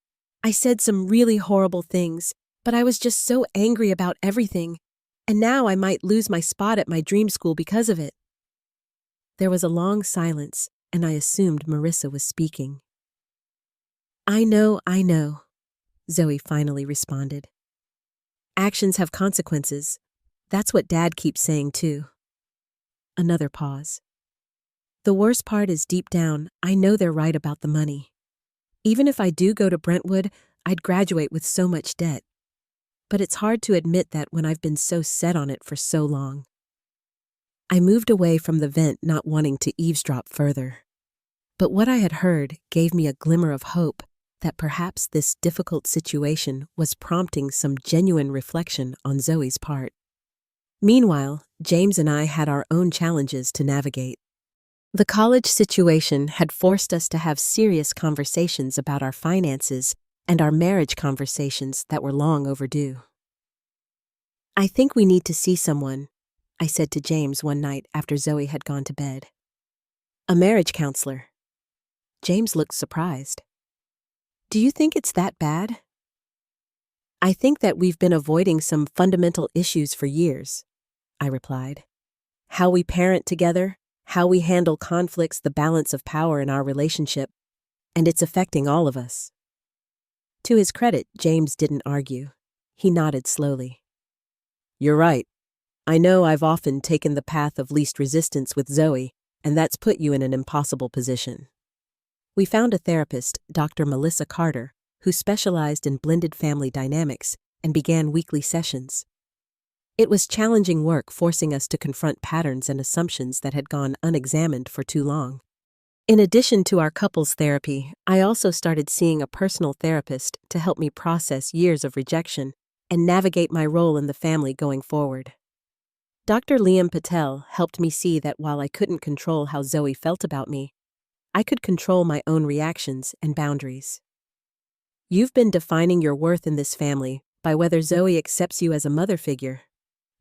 I said some really horrible things, but I was just so angry about everything, and now I might lose my spot at my dream school because of it." There was a long silence, and I assumed Marissa was speaking. I know, Zoe finally responded. "Actions have consequences. That's what Dad keeps saying too." Another pause. "The worst part is deep down, I know they're right about the money. Even if I do go to Brentwood, I'd graduate with so much debt. But it's hard to admit that when I've been so set on it for so long." I moved away from the vent, not wanting to eavesdrop further. But what I had heard gave me a glimmer of hope that perhaps this difficult situation was prompting some genuine reflection on Zoe's part. Meanwhile, James and I had our own challenges to navigate. The college situation had forced us to have serious conversations about our finances and our marriage conversations that were long overdue. "I think we need to see someone," I said to James one night after Zoe had gone to bed. "A marriage counselor." James looked surprised. "Do you think it's that bad?" "I think that we've been avoiding some fundamental issues for years," I replied. "How we parent together, how we handle conflicts, the balance of power in our relationship, and it's affecting all of us." To his credit, James didn't argue. He nodded slowly. "You're right. I know I've often taken the path of least resistance with Zoe, and that's put you in an impossible position." We found a therapist, Dr. Melissa Carter, who specialized in blended family dynamics and began weekly sessions. It was challenging work, forcing us to confront patterns and assumptions that had gone unexamined for too long. In addition to our couples therapy, I also started seeing a personal therapist to help me process years of rejection and navigate my role in the family going forward. Dr. Liam Patel helped me see that while I couldn't control how Zoe felt about me, I could control my own reactions and boundaries. "You've been defining your worth in this family by whether Zoe accepts you as a mother figure,"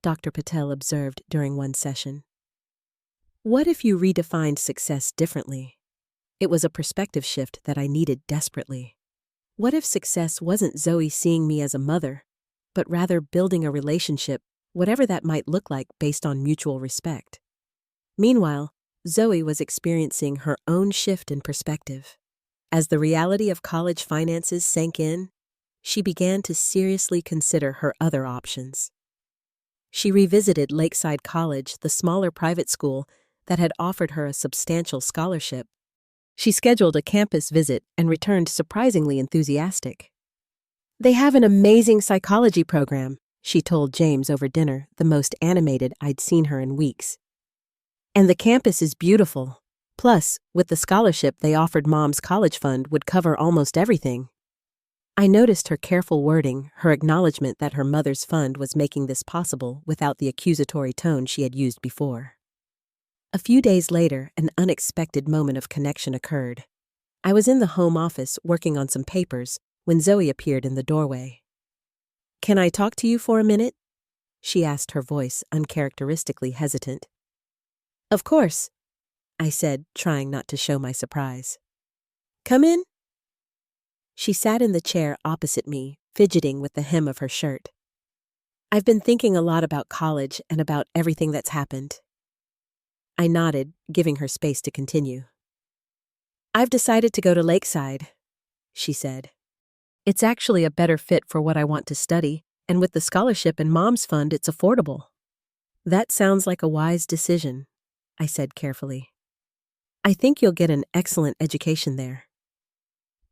Dr. Patel observed during one session. "What if you redefined success differently?" It was a perspective shift that I needed desperately. What if success wasn't Zoe seeing me as a mother, but rather building a relationship, whatever that might look like, based on mutual respect? Meanwhile, Zoe was experiencing her own shift in perspective. As the reality of college finances sank in, she began to seriously consider her other options. She revisited Lakeside College, the smaller private school that had offered her a substantial scholarship. She scheduled a campus visit and returned surprisingly enthusiastic. "They have an amazing psychology program," she told James over dinner, the most animated I'd seen her in weeks. "And the campus is beautiful. Plus, with the scholarship they offered, Mom's college fund would cover almost everything." I noticed her careful wording, her acknowledgement that her mother's fund was making this possible without the accusatory tone she had used before. A few days later, an unexpected moment of connection occurred. I was in the home office working on some papers when Zoe appeared in the doorway. "Can I talk to you for a minute?" she asked, her voice uncharacteristically hesitant. "Of course," I said, trying not to show my surprise. "Come in." She sat in the chair opposite me, fidgeting with the hem of her shirt. "I've been thinking a lot about college and about everything that's happened." I nodded, giving her space to continue. "I've decided to go to Lakeside," she said. "It's actually a better fit for what I want to study, and with the scholarship and Mom's fund, it's affordable." "That sounds like a wise decision," I said carefully. "I think you'll get an excellent education there."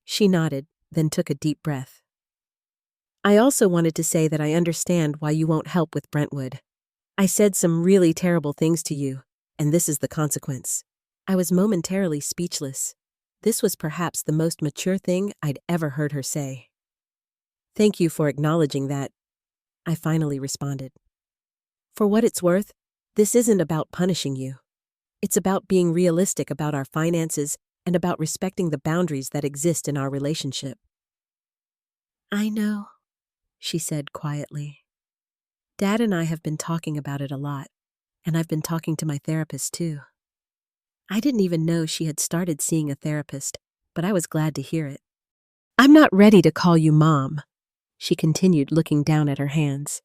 She nodded, then took a deep breath. "I also wanted to say that I understand why you won't help with Brentwood. I said some really terrible things to you, and this is the consequence." I was momentarily speechless. This was perhaps the most mature thing I'd ever heard her say. "Thank you for acknowledging that," I finally responded. "For what it's worth, this isn't about punishing you. It's about being realistic about our finances and about respecting the boundaries that exist in our relationship." "I know," she said quietly. "Dad and I have been talking about it a lot, and I've been talking to my therapist too." I didn't even know she had started seeing a therapist, but I was glad to hear it. "I'm not ready to call you Mom," she continued, looking down at her hands.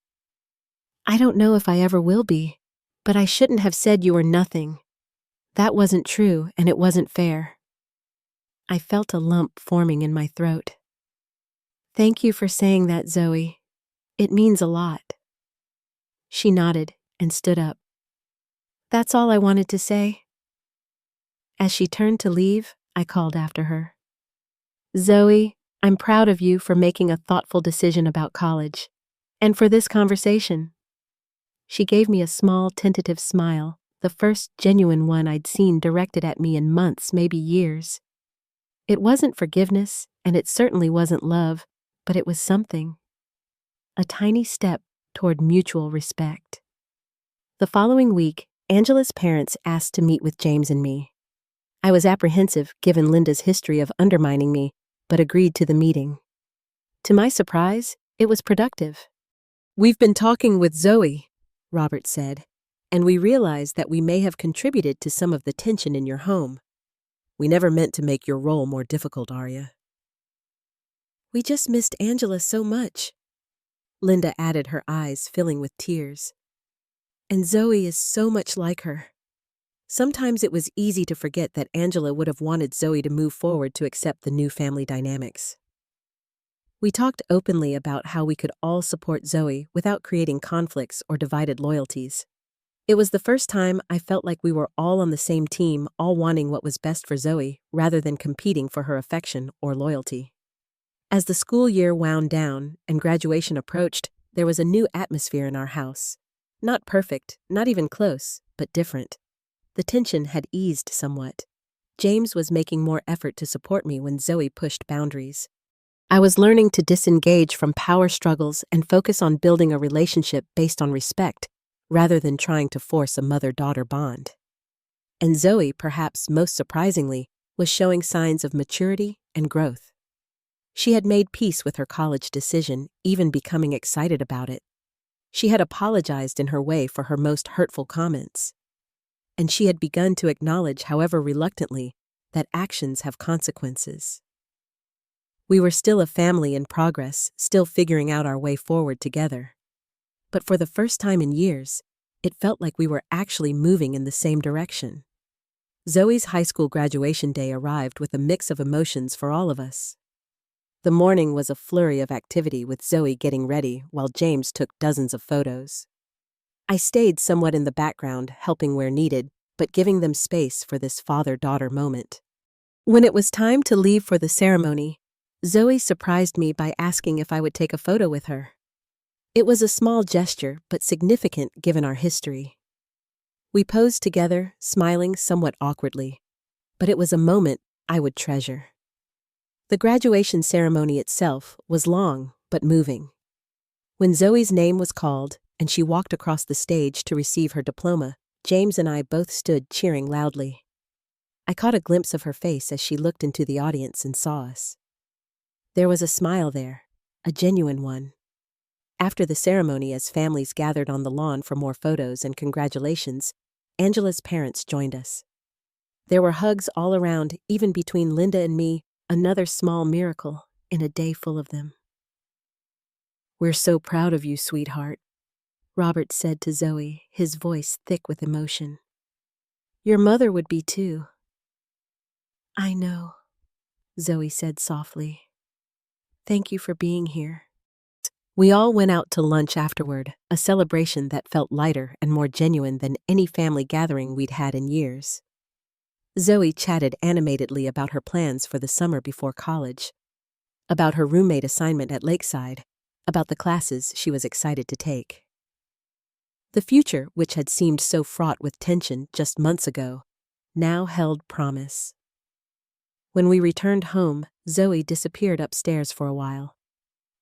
"I don't know if I ever will be, but I shouldn't have said you were nothing. That wasn't true, and it wasn't fair." I felt a lump forming in my throat. "Thank you for saying that, Zoe. It means a lot." She nodded and stood up. "That's all I wanted to say." As she turned to leave, I called after her. "Zoe, I'm proud of you for making a thoughtful decision about college, and for this conversation." She gave me a small, tentative smile, the first genuine one I'd seen directed at me in months, maybe years. It wasn't forgiveness, and it certainly wasn't love, but it was something. A tiny step toward mutual respect. The following week, Angela's parents asked to meet with James and me. I was apprehensive given Linda's history of undermining me, but agreed to the meeting. To my surprise, it was productive. "We've been talking with Zoe," Robert said, "and we realized that we may have contributed to some of the tension in your home. We never meant to make your role more difficult, Arya." "We just missed Angela so much," Linda added, her eyes filling with tears. "And Zoe is so much like her." Sometimes it was easy to forget that Angela would have wanted Zoe to move forward to accept the new family dynamics. We talked openly about how we could all support Zoe without creating conflicts or divided loyalties. It was the first time I felt like we were all on the same team, all wanting what was best for Zoe, rather than competing for her affection or loyalty. As the school year wound down and graduation approached, there was a new atmosphere in our house. Not perfect, not even close, but different. The tension had eased somewhat. James was making more effort to support me when Zoe pushed boundaries. I was learning to disengage from power struggles and focus on building a relationship based on respect, rather than trying to force a mother-daughter bond. And Zoe, perhaps most surprisingly, was showing signs of maturity and growth. She had made peace with her college decision, even becoming excited about it. She had apologized in her way for her most hurtful comments. And she had begun to acknowledge, however reluctantly, that actions have consequences. We were still a family in progress, still figuring out our way forward together. But for the first time in years, it felt like we were actually moving in the same direction. Zoe's high school graduation day arrived with a mix of emotions for all of us. The morning was a flurry of activity, with Zoe getting ready while James took dozens of photos. I stayed somewhat in the background, helping where needed, but giving them space for this father-daughter moment. When it was time to leave for the ceremony, Zoe surprised me by asking if I would take a photo with her. It was a small gesture, but significant given our history. We posed together, smiling somewhat awkwardly, but it was a moment I would treasure. The graduation ceremony itself was long but moving. When Zoe's name was called and she walked across the stage to receive her diploma, James and I both stood cheering loudly. I caught a glimpse of her face as she looked into the audience and saw us. There was a smile there, a genuine one. After the ceremony, as families gathered on the lawn for more photos and congratulations, Angela's parents joined us. There were hugs all around, even between Linda and me, another small miracle in a day full of them. "We're so proud of you, sweetheart," Robert said to Zoe, his voice thick with emotion. "Your mother would be too." "I know," Zoe said softly. "Thank you for being here." We all went out to lunch afterward, a celebration that felt lighter and more genuine than any family gathering we'd had in years. Zoe chatted animatedly about her plans for the summer before college, about her roommate assignment at Lakeside, about the classes she was excited to take. The future, which had seemed so fraught with tension just months ago, now held promise. When we returned home, Zoe disappeared upstairs for a while.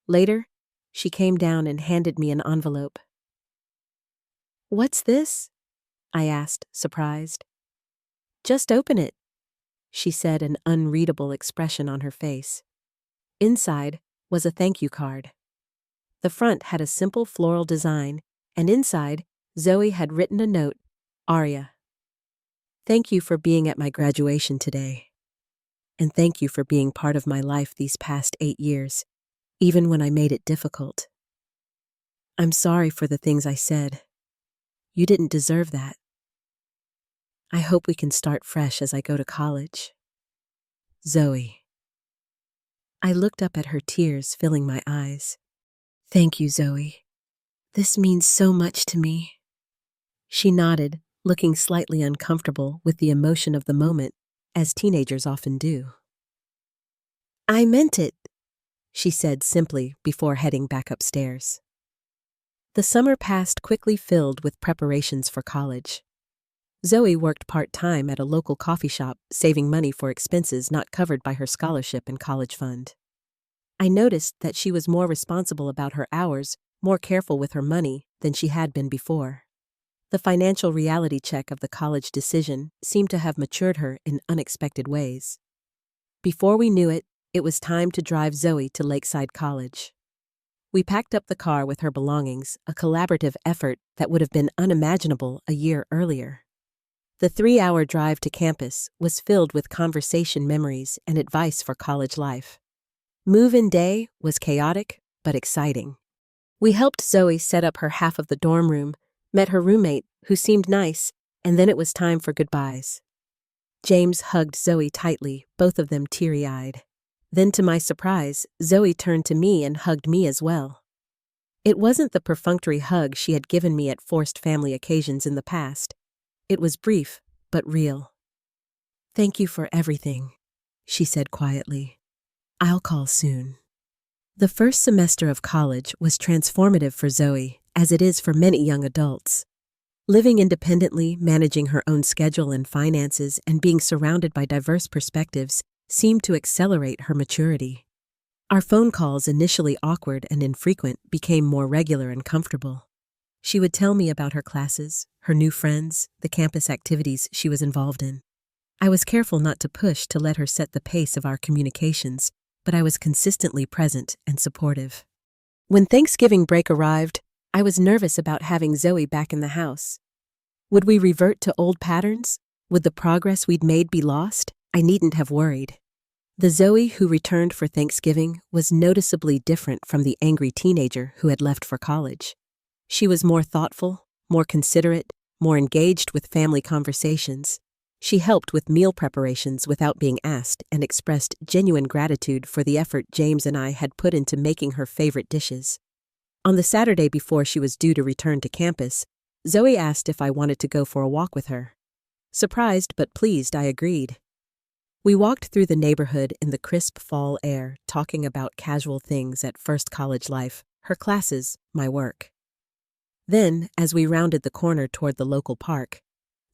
Later, she came down and handed me an envelope. "What's this?" I asked, surprised. "Just open it," she said, an unreadable expression on her face. Inside was a thank you card. The front had a simple floral design, and inside, Zoe had written a note, "Arya. Thank you for being at my graduation today. And thank you for being part of my life these past 8 years, even when I made it difficult. I'm sorry for the things I said. You didn't deserve that. I hope we can start fresh as I go to college. Zoe." I looked up at her, tears filling my eyes. "Thank you, Zoe. This means so much to me." She nodded, looking slightly uncomfortable with the emotion of the moment, as teenagers often do. "I meant it," she said simply before heading back upstairs. The summer passed quickly, filled with preparations for college. Zoe worked part-time at a local coffee shop, saving money for expenses not covered by her scholarship and college fund. I noticed that she was more responsible about her hours, more careful with her money than she had been before. The financial reality check of the college decision seemed to have matured her in unexpected ways. Before we knew it, it was time to drive Zoe to Lakeside College. We packed up the car with her belongings, a collaborative effort that would have been unimaginable a year earlier. The 3-hour drive to campus was filled with conversation memories and advice for college life. Move-in day was chaotic, but exciting. We helped Zoe set up her half of the dorm room, met her roommate, who seemed nice, and then it was time for goodbyes. James hugged Zoe tightly, both of them teary-eyed. Then, to my surprise, Zoe turned to me and hugged me as well. It wasn't the perfunctory hug she had given me at forced family occasions in the past. It was brief, but real. "Thank you for everything," she said quietly. "I'll call soon." The first semester of college was transformative for Zoe, as it is for many young adults. Living independently, managing her own schedule and finances, and being surrounded by diverse perspectives seemed to accelerate her maturity. Our phone calls, initially awkward and infrequent, became more regular and comfortable. She would tell me about her classes, her new friends, the campus activities she was involved in. I was careful not to push to let her set the pace of our communications, but I was consistently present and supportive. When Thanksgiving break arrived, I was nervous about having Zoe back in the house. Would we revert to old patterns? Would the progress we'd made be lost? I needn't have worried. The Zoe who returned for Thanksgiving was noticeably different from the angry teenager who had left for college. She was more thoughtful, more considerate, more engaged with family conversations. She helped with meal preparations without being asked and expressed genuine gratitude for the effort James and I had put into making her favorite dishes. On the Saturday before she was due to return to campus, Zoe asked if I wanted to go for a walk with her. Surprised but pleased, I agreed. We walked through the neighborhood in the crisp fall air, talking about casual things at first college life, her classes, my work. Then, as we rounded the corner toward the local park,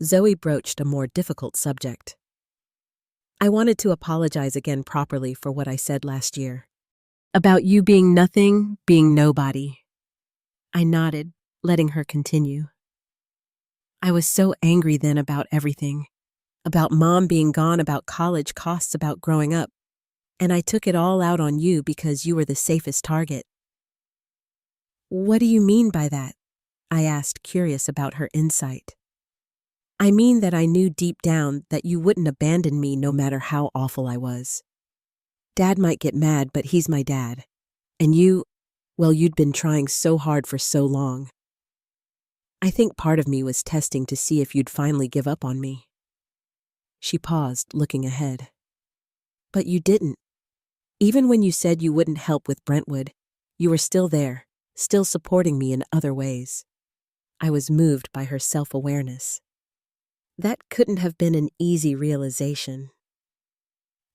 Zoe broached a more difficult subject. "I wanted to apologize again properly for what I said last year. About you being nothing, being nobody." I nodded, letting her continue. "I was so angry then about everything. About Mom being gone, about college costs, about growing up. And I took it all out on you because you were the safest target." "What do you mean by that?" I asked, curious about her insight. "I mean that I knew deep down that you wouldn't abandon me no matter how awful I was. Dad might get mad, but he's my dad. And you'd been trying so hard for so long. I think part of me was testing to see if you'd finally give up on me." She paused, looking ahead. "But you didn't. Even when you said you wouldn't help with Brentwood, you were still there, still supporting me in other ways." I was moved by her self-awareness. That couldn't have been an easy realization.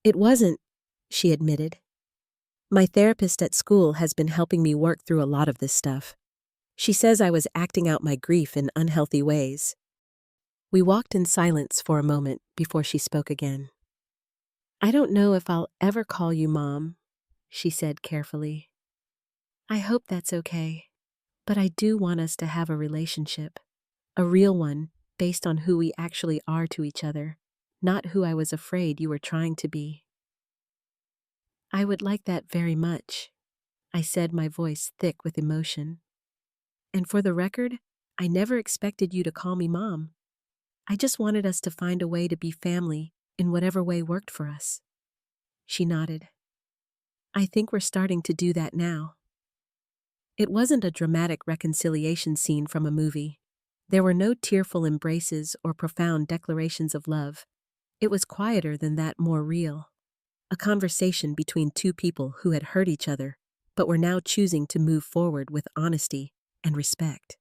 "It wasn't," she admitted. "My therapist at school has been helping me work through a lot of this stuff. She says I was acting out my grief in unhealthy ways." We walked in silence for a moment before she spoke again. "I don't know if I'll ever call you Mom," she said carefully. "I hope that's okay. But I do want us to have a relationship. A real one, based on who we actually are to each other, not who I was afraid you were trying to be." "I would like that very much," I said, my voice thick with emotion. "And for the record, I never expected you to call me Mom. I just wanted us to find a way to be family in whatever way worked for us." She nodded. "I think we're starting to do that now." It wasn't a dramatic reconciliation scene from a movie. There were no tearful embraces or profound declarations of love. It was quieter than that, more real. A conversation between two people who had hurt each other, but were now choosing to move forward with honesty and respect.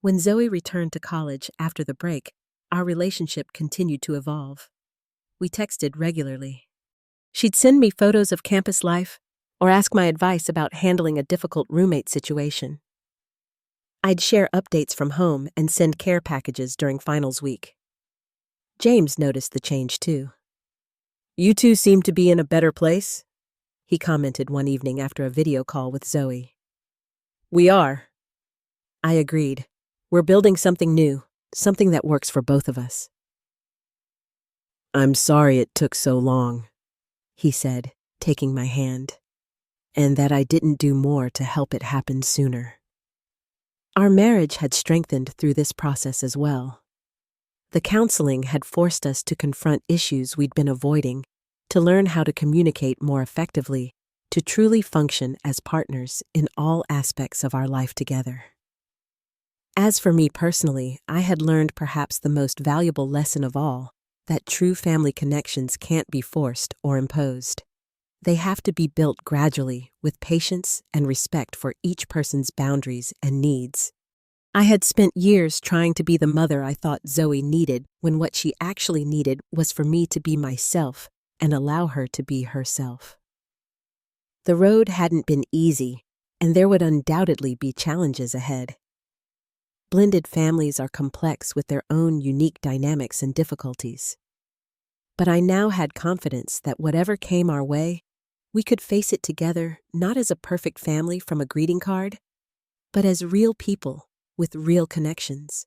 When Zoe returned to college after the break, our relationship continued to evolve. We texted regularly. She'd send me photos of campus life or ask my advice about handling a difficult roommate situation. I'd share updates from home and send care packages during finals week. James noticed the change too. "You two seem to be in a better place," he commented one evening after a video call with Zoe. "We are." I agreed. We're building something new, something that works for both of us. I'm sorry it took so long, he said, taking my hand, and that I didn't do more to help it happen sooner. Our marriage had strengthened through this process as well. The counseling had forced us to confront issues we'd been avoiding, to learn how to communicate more effectively, to truly function as partners in all aspects of our life together. As for me personally, I had learned perhaps the most valuable lesson of all, that true family connections can't be forced or imposed. They have to be built gradually with patience and respect for each person's boundaries and needs. I had spent years trying to be the mother I thought Zoe needed when what she actually needed was for me to be myself and allow her to be herself. The road hadn't been easy, and there would undoubtedly be challenges ahead. Blended families are complex with their own unique dynamics and difficulties. But I now had confidence that whatever came our way, we could face it together not as a perfect family from a greeting card, but as real people with real connections.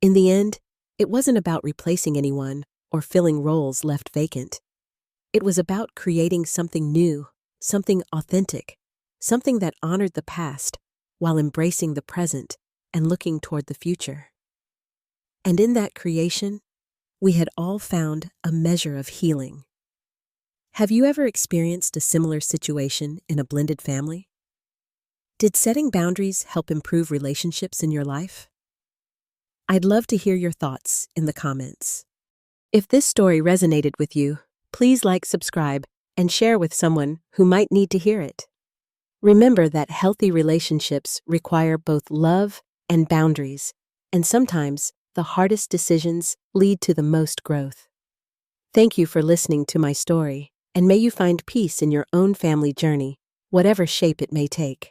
In the end, it wasn't about replacing anyone or filling roles left vacant. It was about creating something new, something authentic, something that honored the past while embracing the present and looking toward the future. And in that creation, we had all found a measure of healing. Have you ever experienced a similar situation in a blended family? Did setting boundaries help improve relationships in your life? I'd love to hear your thoughts in the comments. If this story resonated with you, please like, subscribe, and share with someone who might need to hear it. Remember that healthy relationships require both love and boundaries, and sometimes the hardest decisions lead to the most growth. Thank you for listening to my story, and may you find peace in your own family journey, whatever shape it may take.